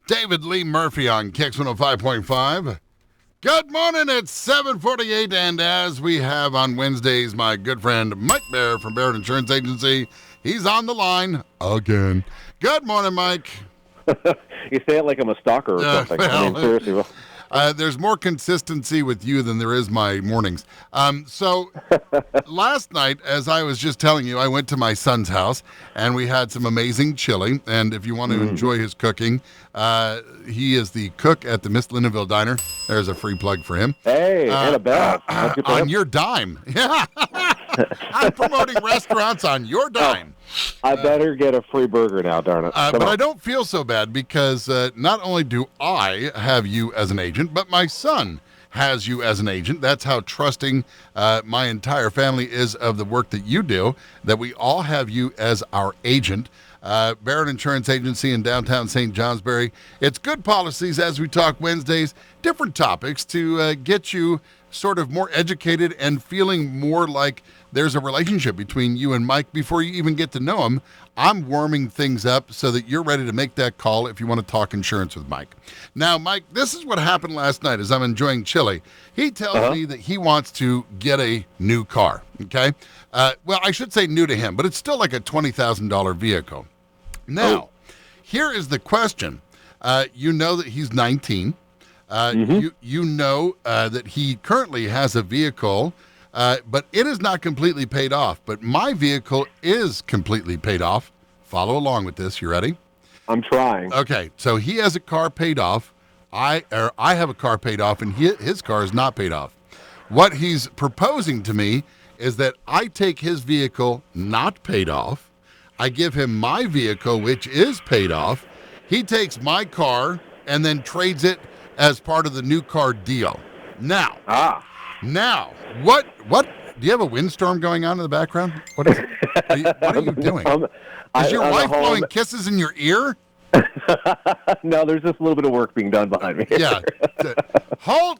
David Lee Murphy on Kix 105.5. Good morning, it's 7:48, and as we have on Wednesdays, my good friend Mike Bear from Barrett Insurance Agency, he's on the line again. Good morning, Mike. You say it like I'm a stalker or something. Well, I mean, seriously. There's more consistency with you than there is my mornings. So last night, as I was just telling you, I went to my son's house, and we had some amazing chili. And if you want to enjoy his cooking, he is the cook at the Miss Lindenville Diner. There's a free plug for him. Hey, and a bell. On your dime. Yeah. I'm promoting restaurants on your dime. I better get a free burger now, darn it. But I don't feel so bad because not only do I have you as an agent, but my son has you as an agent. That's how trusting my entire family is of the work that you do, that we all have you as our agent. Barrett Insurance Agency in downtown St. Johnsbury. It's good policies as we talk Wednesdays, different topics to get you sort of more educated and feeling more like there's a relationship between you and Mike before you even get to know him. I'm warming things up so that you're ready to make that call if you want to talk insurance with Mike. Now, Mike, this is what happened last night as I'm enjoying chili. He tells me that he wants to get a new car, okay? Well, I should say new to him, but it's still like a $20,000 vehicle. Now, here is the question. You know that he's 19. You know that he currently has a vehicle, but it is not completely paid off. But my vehicle is completely paid off. Follow along with this. You ready? I'm trying. Okay, so he has a car paid off. I have a car paid off, and his car is not paid off. What he's proposing to me is that I take his vehicle not paid off. I give him my vehicle, which is paid off. He takes my car and then trades it as part of the new car deal. Now, what? Do you have a windstorm going on in the background? What are you doing? Is your wife blowing kisses in your ear? No, there's just a little bit of work being done behind me. Yeah.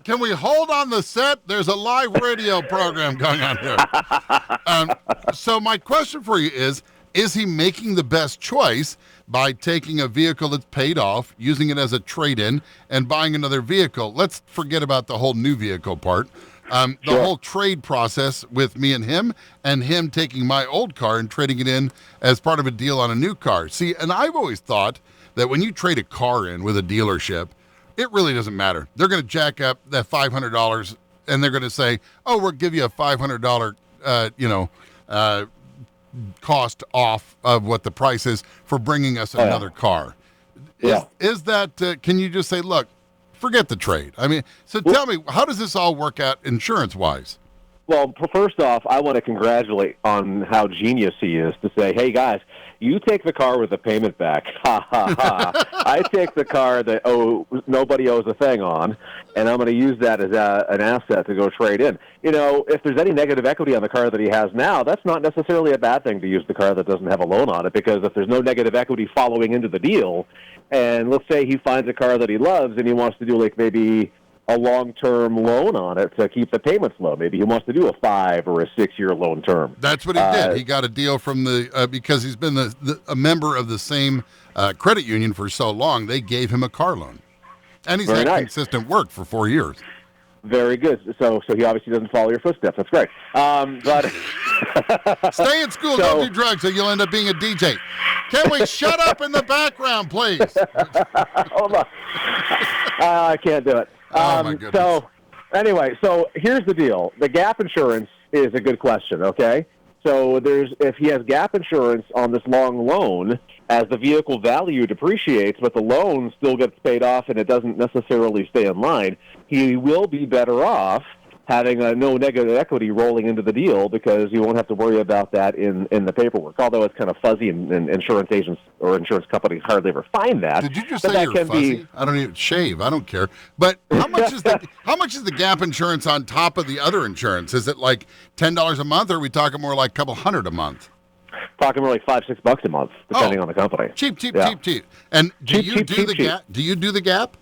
Can we hold on the set? There's a live radio program going on here. So my question for you is he making the best choice by taking a vehicle that's paid off, using it as a trade-in, and buying another vehicle? Let's forget about the whole new vehicle part. The whole trade process with me and him taking my old car and trading it in as part of a deal on a new car. See, and I've always thought that when you trade a car in with a dealership, it really doesn't matter. They're going to jack up that $500, and they're going to say, "Oh, we'll give you a $500, cost off of what the price is for bringing us another car." Is that, can you just say, look, forget the trade? I mean, so tell me, how does this all work out insurance-wise? Well, first off, I want to congratulate on how genius he is to say, hey, guys, you take the car with the payment back. Ha, ha, ha. I take the car that nobody owes a thing on, and I'm going to use that as an asset to go trade in. You know, if there's any negative equity on the car that he has now, that's not necessarily a bad thing to use the car that doesn't have a loan on it, because if there's no negative equity following into the deal, and let's say he finds a car that he loves and he wants to do like maybe a long-term loan on it to keep the payments low. Maybe he wants to do a 5 or a 6-year loan term. That's what he did. He got a deal from because he's been a member of the same credit union for so long, they gave him a car loan. And he's had consistent work for 4 years. Very good. So he obviously doesn't follow your footsteps. That's great. But stay in school, don't do drugs, or you'll end up being a DJ. Can we shut up in the background, please? Hold on. I can't do it. Oh, my goodness. So, anyway, here's the deal. The gap insurance is a good question, okay? So if he has gap insurance on this long loan, as the vehicle value depreciates, but the loan still gets paid off and it doesn't necessarily stay in line, he will be better off having no negative equity rolling into the deal, because you won't have to worry about that in the paperwork. Although it's kind of fuzzy, and insurance agents or insurance companies hardly ever find that. Did you just say you're fuzzy? I don't even shave. I don't care. But how much is the gap insurance on top of the other insurance? Is it like $10 a month, or are we talking more like a couple $100 a month? Talking more like $5-6 a month, depending on the company. Cheap. And do you do the gap?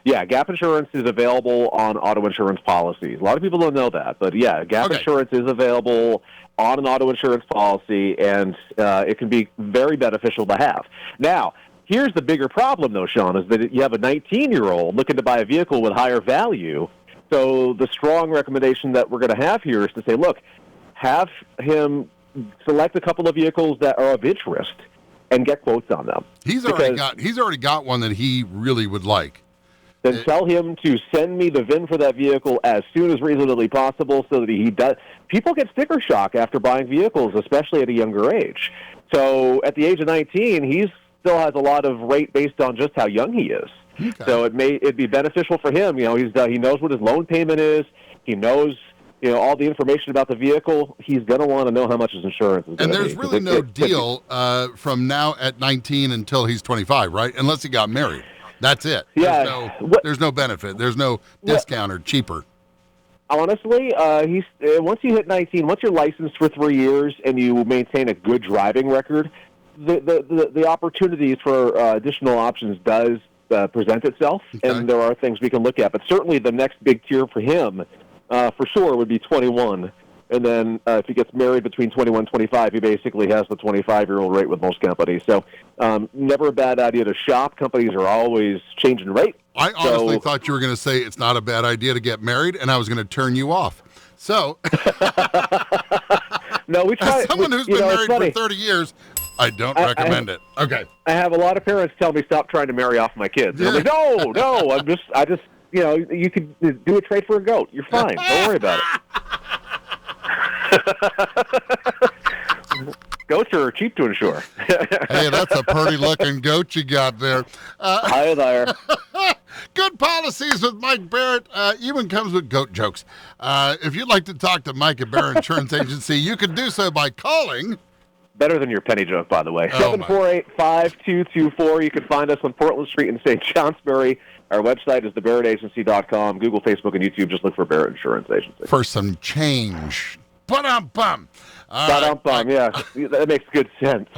Yeah, gap insurance is available on auto insurance policies. A lot of people don't know that, but yeah, gap insurance is available on an auto insurance policy, and it can be very beneficial to have. Now, Here's the bigger problem, though, Shawn, is that you have a 19-year-old looking to buy a vehicle with higher value. So the strong recommendation that we're going to have here is to say, look, have him select a couple of vehicles that are of interest and get quotes on them. He's already got one that he really would like. Then tell him to send me the VIN for that vehicle as soon as reasonably possible so that he does. People get sticker shock after buying vehicles, especially at a younger age. So at the age of 19, he still has a lot of rate based on just how young he is. Okay. So it'd be beneficial for him. He knows what his loan payment is. He knows all the information about the vehicle. He's going to want to know how much his insurance is going to be. And there's really no deal from now at 19 until he's 25, right? Unless he got married. That's it. Yeah. There's no benefit. There's no discount or cheaper. Honestly, once you hit 19, once you're licensed for 3 years and you maintain a good driving record, the opportunities for additional options does present itself, okay. And there are things we can look at. But certainly the next big tier for him, for sure, would be 21. And then if he gets married between 21 and 25, he basically has the 25-year-old rate with most companies. So never a bad idea to shop. Companies are always changing rate. I honestly thought you were going to say it's not a bad idea to get married, and I was going to turn you off. So, no, we try. As someone who's been married for 30 years, I don't recommend it. Okay. I have a lot of parents tell me stop trying to marry off my kids. And I'm like, no, I just, you could do a trade for a goat. You're fine. Don't worry about it. Goats are cheap to insure. Hey, that's a pretty looking goat you got there. Hi there. Good policies with Mike Barrett even comes with goat jokes. If you'd like to talk to Mike at Barrett Insurance Agency, you can do so by calling. Better than your penny joke, by the way. 748-5224. You can find us on Portland Street in St. Johnsbury. Our website is thebarrettagency.com. Google, Facebook, and YouTube. Just look for Barrett Insurance Agency. For some change. Ba-dum-bum. Ba-dum-bum, yeah. That makes good sense.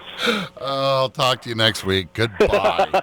I'll talk to you next week. Goodbye.